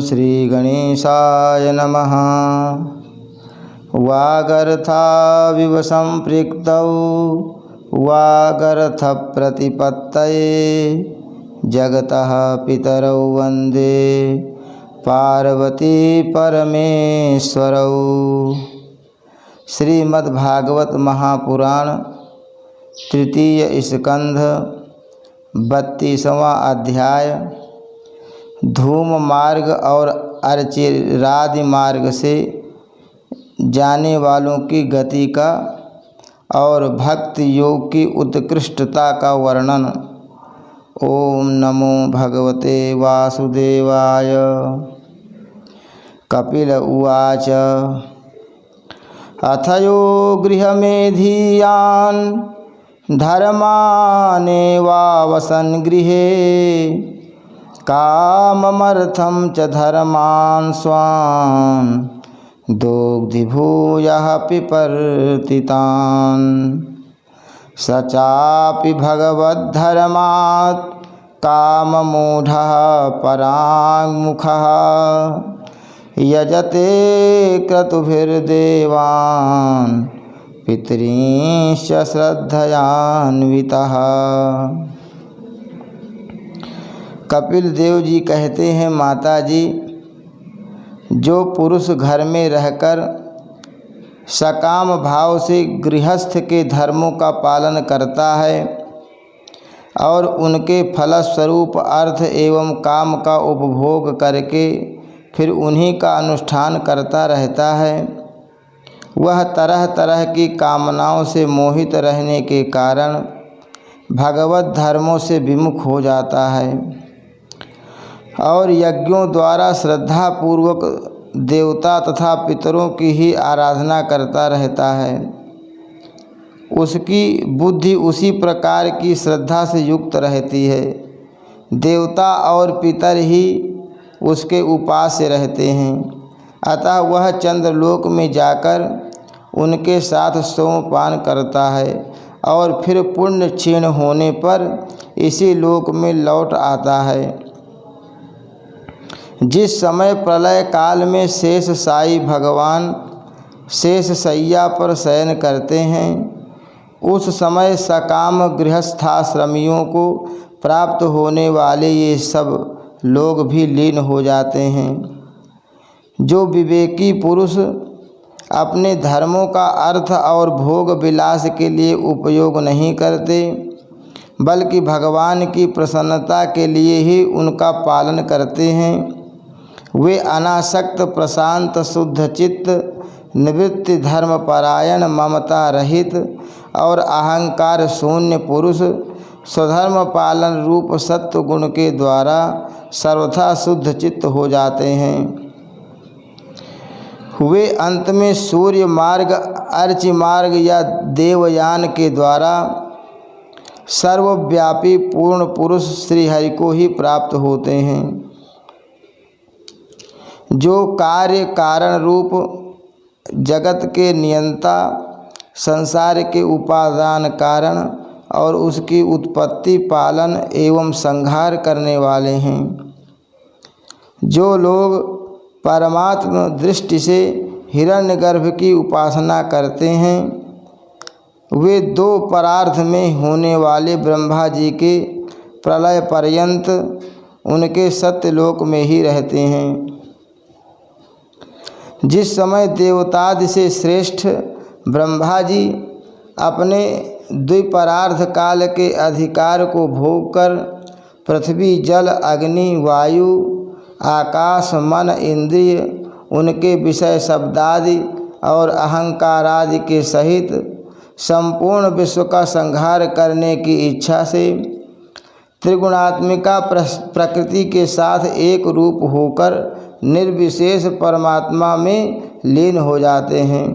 श्री गणेशाय नमः। वागर्थाविव संपृक्तौ वागर्थ प्रतिपत्तये जगतः पितरौ वन्दे पार्वती परमेश्वरौ। श्रीमद्भागवत महापुराण तृतीय स्कंध 32वां अध्याय। धूम मार्ग और अर्चिरादि मार्ग से जाने वालों की गति का और भक्त योग की उत्कृष्टता का वर्णन। ओम नमो भगवते वासुदेवाय। कपिल उवाच अथयो गृहमेधियान् धर्मानेवावसन् गृहे काममर्थं च धर्मान् स्वान् दोग्धिभूयः पिपर्तितान्। स चापि भगवद्धर्मात् काममूढः पराङ्मुखः यजते क्रतुभिर्देवान् पितॄंश्च श्रद्धयान्वितः। कपिल देव जी कहते हैं, माता जी, जो पुरुष घर में रहकर सकाम भाव से गृहस्थ के धर्मों का पालन करता है और उनके फलस्वरूप अर्थ एवं काम का उपभोग करके फिर उन्हीं का अनुष्ठान करता रहता है, वह तरह तरह की कामनाओं से मोहित रहने के कारण भगवत धर्मों से विमुख हो जाता है और यज्ञों द्वारा श्रद्धापूर्वक देवता तथा पितरों की ही आराधना करता रहता है। उसकी बुद्धि उसी प्रकार की श्रद्धा से युक्त रहती है। देवता और पितर ही उसके उपास्य रहते हैं, अतः वह चंद्रलोक में जाकर उनके साथ सोमपान करता है और फिर पुण्य क्षीण होने पर इसी लोक में लौट आता है। जिस समय प्रलय काल में शेष साई भगवान शेष शैया पर शयन करते हैं, उस समय सकाम गृहस्थाश्रमियों को प्राप्त होने वाले ये सब लोग भी लीन हो जाते हैं। जो विवेकी पुरुष अपने धर्मों का अर्थ और भोग विलास के लिए उपयोग नहीं करते, बल्कि भगवान की प्रसन्नता के लिए ही उनका पालन करते हैं, वे अनासक्त प्रशांत शुद्ध चित्त निवृत्ति धर्मपरायण ममता रहित और अहंकार शून्य पुरुष स्वधर्म पालन रूप सत्व गुण के द्वारा सर्वथा शुद्ध चित्त हो जाते हैं। वे अंत में सूर्य मार्ग, अर्चि मार्ग या देवयान के द्वारा सर्वव्यापी पूर्ण पुरुष श्री हरि को ही प्राप्त होते हैं। जो कार्य कारण रूप जगत के नियंता, संसार के उपादान कारण और उसकी उत्पत्ति पालन एवं संहार करने वाले हैं। जो लोग परमात्म दृष्टि से हिरण्यगर्भ की उपासना करते हैं, वे दो परार्थ में होने वाले ब्रह्मा जी के प्रलय पर्यंत उनके सत्यलोक में ही रहते हैं। जिस समय देवतादि से श्रेष्ठ ब्रह्मा जी अपने द्विपरार्ध काल के अधिकार को भोग कर पृथ्वी, जल, अग्नि, वायु, आकाश, मन, इंद्रिय, उनके विषय शब्दादि और अहंकारादि के सहित संपूर्ण विश्व का संहार करने की इच्छा से त्रिगुणात्मिका प्रकृति के साथ एक रूप होकर निर्विशेष परमात्मा में लीन हो जाते हैं,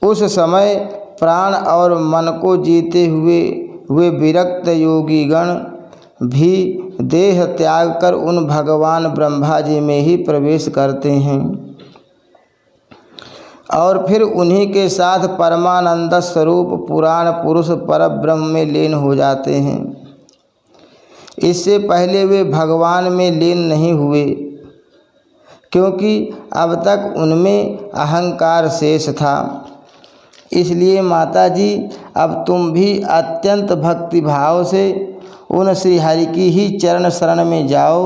उस समय प्राण और मन को जीते हुए वे विरक्त योगीगण भी देह त्याग कर उन भगवान ब्रह्मा जी में ही प्रवेश करते हैं और फिर उन्हीं के साथ परमानंद स्वरूप पुराण पुरुष परब्रह्म में लीन हो जाते हैं। इससे पहले वे भगवान में लीन नहीं हुए, क्योंकि अब तक उनमें अहंकार शेष था। इसलिए माता जी, अब तुम भी अत्यंत भक्ति भाव से उन श्री हरि की ही चरण शरण में जाओ।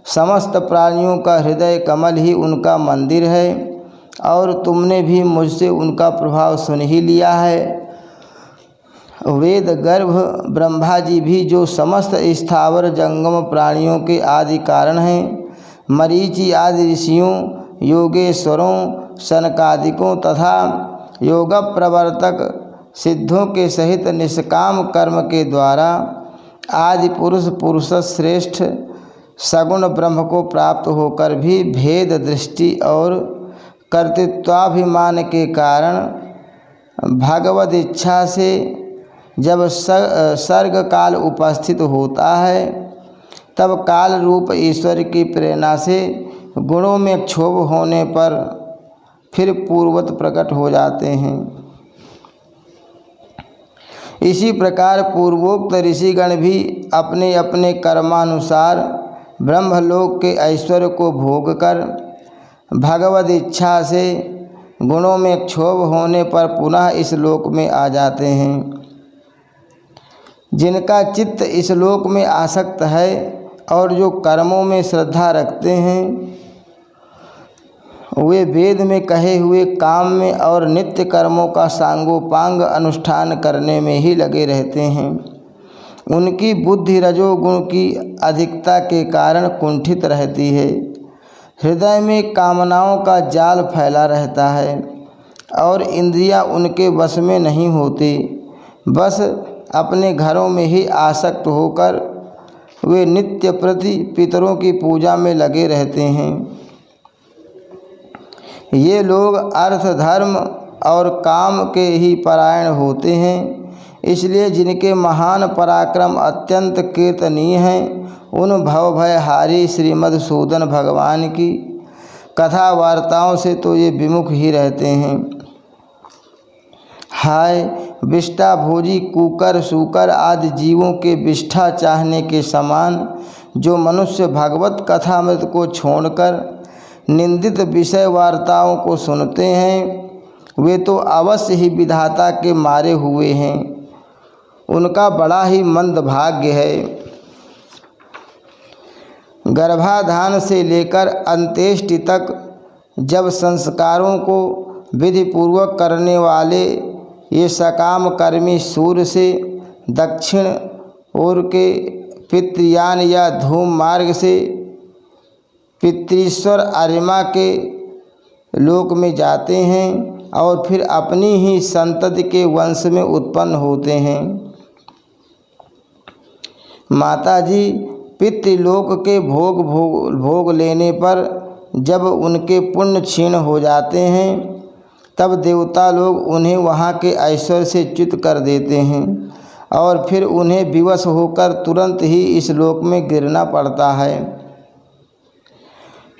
समस्त प्राणियों का हृदय कमल ही उनका मंदिर है और तुमने भी मुझसे उनका प्रभाव सुन ही लिया है। वेद गर्भ ब्रह्मा जी भी, जो समस्त स्थावर जंगम प्राणियों के आदि कारण हैं, मरीचि आदि ऋषियों, योगेश्वरों, सनकादिकों तथा योग प्रवर्तक सिद्धों के सहित निष्काम कर्म के द्वारा आदि पुरुष श्रेष्ठ सगुण ब्रह्म को प्राप्त होकर भी भेद दृष्टि और कर्तृत्वाभिमान के कारण भगवद इच्छा से जब सर्ग काल उपस्थित होता है, तब काल रूप ईश्वर की प्रेरणा से गुणों में क्षोभ होने पर फिर पूर्वत प्रकट हो जाते हैं। इसी प्रकार पूर्वोक्त ऋषिगण भी अपने अपने कर्मानुसार ब्रह्मलोक के ऐश्वर्य को भोग कर भगवद इच्छा से गुणों में क्षोभ होने पर पुनः इस लोक में आ जाते हैं। जिनका चित्त इस लोक में आसक्त है और जो कर्मों में श्रद्धा रखते हैं, वे वेद में कहे हुए काम में और नित्य कर्मों का सांगोपांग अनुष्ठान करने में ही लगे रहते हैं। उनकी बुद्धि रजोगुण की अधिकता के कारण कुंठित रहती है। हृदय में कामनाओं का जाल फैला रहता है और इंद्रियां उनके वश में नहीं होती। बस अपने घरों में ही आसक्त होकर वे नित्य प्रति पितरों की पूजा में लगे रहते हैं। ये लोग अर्थ धर्म और काम के ही परायण होते हैं। इसलिए जिनके महान पराक्रम अत्यंत कीर्तनीय हैं, उन भवभयहारी श्रीमद्सूदन भगवान की कथा वार्ताओं से तो ये विमुख ही रहते हैं। हाय, विष्ठा भोजी कुकर सूकर आदि जीवों के विष्ठा चाहने के समान जो मनुष्य भगवत कथामृत को छोड़कर निंदित विषय वार्ताओं को सुनते हैं, वे तो अवश्य ही विधाता के मारे हुए हैं। उनका बड़ा ही मंद भाग्य है। गर्भाधान से लेकर अंत्येष्टि तक जब संस्कारों को विधिपूर्वक करने वाले ये सकाम कर्मी सूर्य से दक्षिण ओर के पितृयान या धूम मार्ग से पितृश्वर अरिमा के लोक में जाते हैं और फिर अपनी ही संतति के वंश में उत्पन्न होते हैं। माता जी, पितृलोक के भोग लेने पर जब उनके पुण्य क्षीण हो जाते हैं, तब देवता लोग उन्हें वहाँ के ऐश्वर्य से च्युत कर देते हैं और फिर उन्हें विवश होकर तुरंत ही इस लोक में गिरना पड़ता है।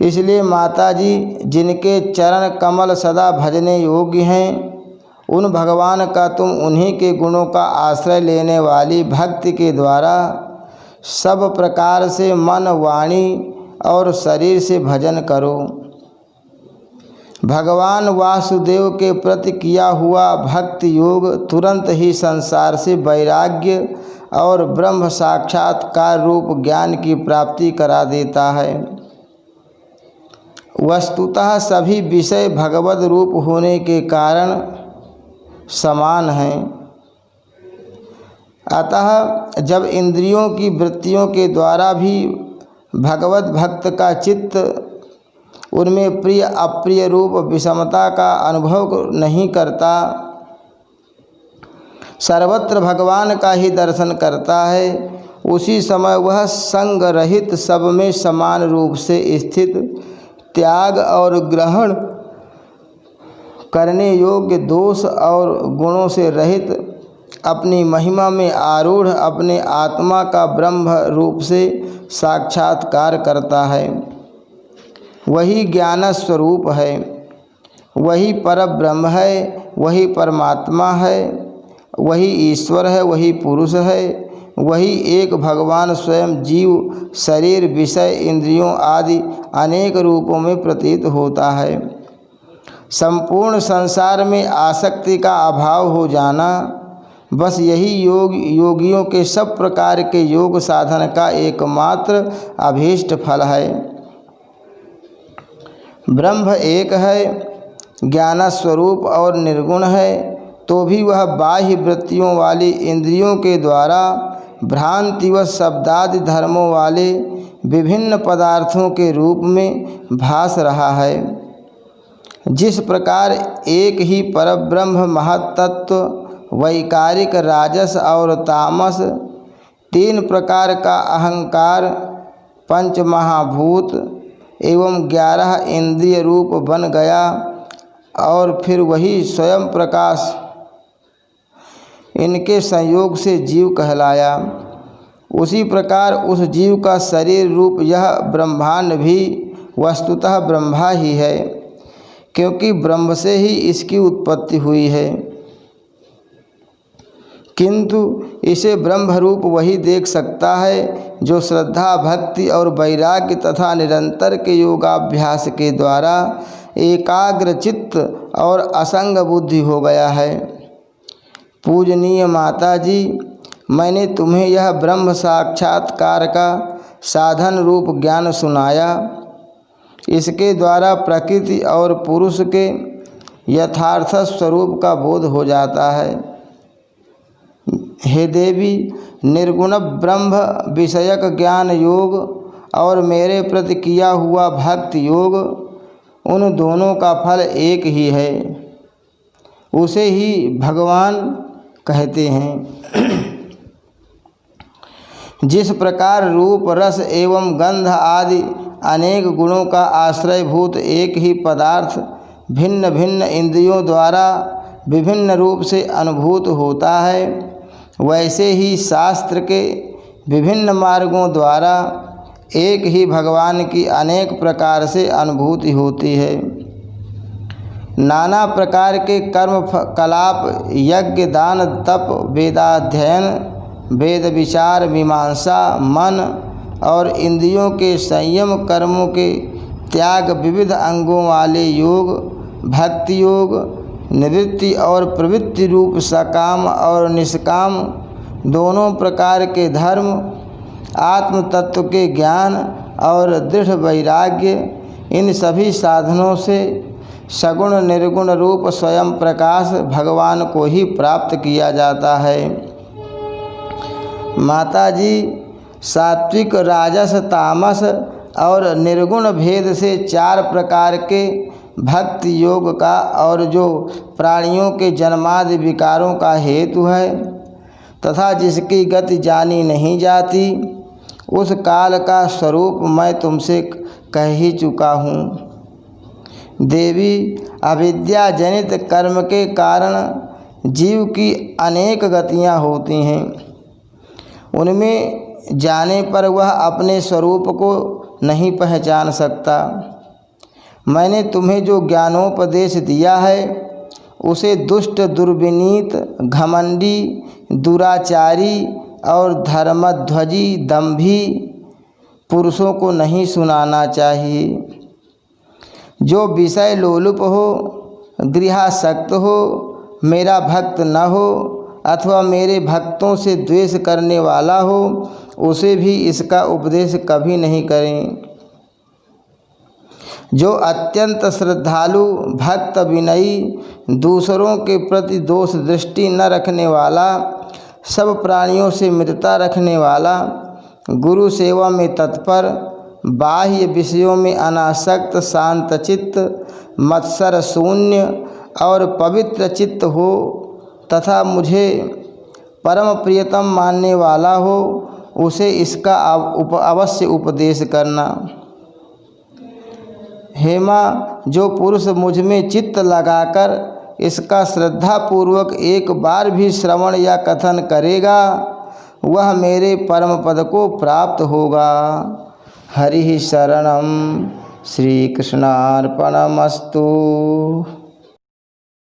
इसलिए माता जी, जिनके चरण कमल सदा भजने योग्य हैं, उन भगवान का तुम उन्हीं के गुणों का आश्रय लेने वाली भक्ति के द्वारा सब प्रकार से मन, वाणी और शरीर से भजन करो। भगवान वासुदेव के प्रति किया हुआ भक्ति योग तुरंत ही संसार से वैराग्य और ब्रह्म साक्षात्कार रूप ज्ञान की प्राप्ति करा देता है। वस्तुतः सभी विषय भगवद रूप होने के कारण समान हैं। अतः जब इंद्रियों की वृत्तियों के द्वारा भी भगवत भक्त का चित्त उनमें प्रिय अप्रिय रूप विषमता का अनुभव नहीं करता, सर्वत्र भगवान का ही दर्शन करता है, उसी समय वह संग रहित सब में समान रूप से स्थित, त्याग और ग्रहण करने योग्य दोष और गुणों से रहित, अपनी महिमा में आरूढ़ अपने आत्मा का ब्रह्म रूप से साक्षात्कार करता है। वही ज्ञान स्वरूप है, वही परब्रह्म है, वही परमात्मा है, वही ईश्वर है, वही पुरुष है, वही एक भगवान स्वयं जीव शरीर विषय इंद्रियों आदि अनेक रूपों में प्रतीत होता है। संपूर्ण संसार में आसक्ति का अभाव हो जाना, बस यही योगियों के सब प्रकार के योग साधन का एकमात्र अभीष्ट फल है। ब्रह्म एक है, ज्ञान स्वरूप और निर्गुण है, तो भी वह बाह्य वृत्तियों वाली इंद्रियों के द्वारा भ्रांति व शब्दादि धर्मों वाले विभिन्न पदार्थों के रूप में भास रहा है। जिस प्रकार एक ही परब्रह्म महत्तत्व वैकारिक राजस और तामस, तीन प्रकार का अहंकार, पंच महाभूत एवं 11 इंद्रिय रूप बन गया और फिर वही स्वयं प्रकाश, इनके संयोग से जीव कहलाया, उसी प्रकार उस जीव का शरीर रूप यह ब्रह्मांड भी वस्तुतः ब्रह्मा ही है, क्योंकि ब्रह्म से ही इसकी उत्पत्ति हुई है। किंतु इसे ब्रह्मरूप वही देख सकता है जो श्रद्धा, भक्ति और वैराग्य तथा निरंतर के योगाभ्यास के द्वारा एकाग्र चित्त और असंग बुद्धि हो गया है। पूजनीय माता जी, मैंने तुम्हें यह ब्रह्म साक्षात्कार का साधन रूप ज्ञान सुनाया। इसके द्वारा प्रकृति और पुरुष के यथार्थ स्वरूप का बोध हो जाता है। हे देवी, निर्गुण ब्रह्म विषयक ज्ञान योग और मेरे प्रति किया हुआ भक्ति योग, उन दोनों का फल एक ही है। उसे ही भगवान कहते हैं। जिस प्रकार रूप, रस एवं गंध आदि अनेक गुणों का आश्रयभूत एक ही पदार्थ भिन्न भिन्न इंद्रियों द्वारा विभिन्न रूप से अनुभूत होता है, वैसे ही शास्त्र के विभिन्न मार्गों द्वारा एक ही भगवान की अनेक प्रकार से अनुभूति होती है। नाना प्रकार के कर्म कलाप, यज्ञ, दान, तप, वेदाध्ययन, वेद विचार, मीमांसा, मन और इंद्रियों के संयम, कर्मों के त्याग, विविध अंगों वाले योग, भक्ति योग, निवृत्ति और प्रवृत्ति रूप सकाम और निष्काम दोनों प्रकार के धर्म, आत्म तत्व के ज्ञान और दृढ़ वैराग्य, इन सभी साधनों से सगुण निर्गुण रूप स्वयं प्रकाश भगवान को ही प्राप्त किया जाता है। माता जी, सात्विक, राजस, तामस और निर्गुण भेद से 4 प्रकार के भक्ति योग का और जो प्राणियों के जन्मादि विकारों का हेतु है तथा जिसकी गति जानी नहीं जाती, उस काल का स्वरूप मैं तुमसे कह ही चुका हूँ। देवी, अविद्या जनित कर्म के कारण जीव की अनेक गतियाँ होती हैं। उनमें जाने पर वह अपने स्वरूप को नहीं पहचान सकता। मैंने तुम्हें जो ज्ञानोपदेश दिया है उसे दुष्ट, दुर्विनीत, घमंडी, दुराचारी और धर्मध्वजी, दंभी पुरुषों को नहीं सुनाना चाहिए। जो विषय लोलुप हो, गृहासक्त हो, मेरा भक्त न हो अथवा मेरे भक्तों से द्वेष करने वाला हो, उसे भी इसका उपदेश कभी नहीं करें। जो अत्यंत श्रद्धालु, भक्त, विनयी, दूसरों के प्रति दोष दृष्टि न रखने वाला, सब प्राणियों से मित्रता रखने वाला, गुरु सेवा में तत्पर, बाह्य विषयों में अनासक्त, शांतचित्त, मत्सर शून्य और पवित्र चित्त हो तथा मुझे परम प्रियतम मानने वाला हो, उसे इसका अवश्य उपदेश करना। हे माँ, जो पुरुष मुझ में चित्त लगाकर इसका श्रद्धापूर्वक एक बार भी श्रवण या कथन करेगा, वह मेरे परम पद को प्राप्त होगा। हरि शरणम। श्री कृष्णार्पणमस्तु।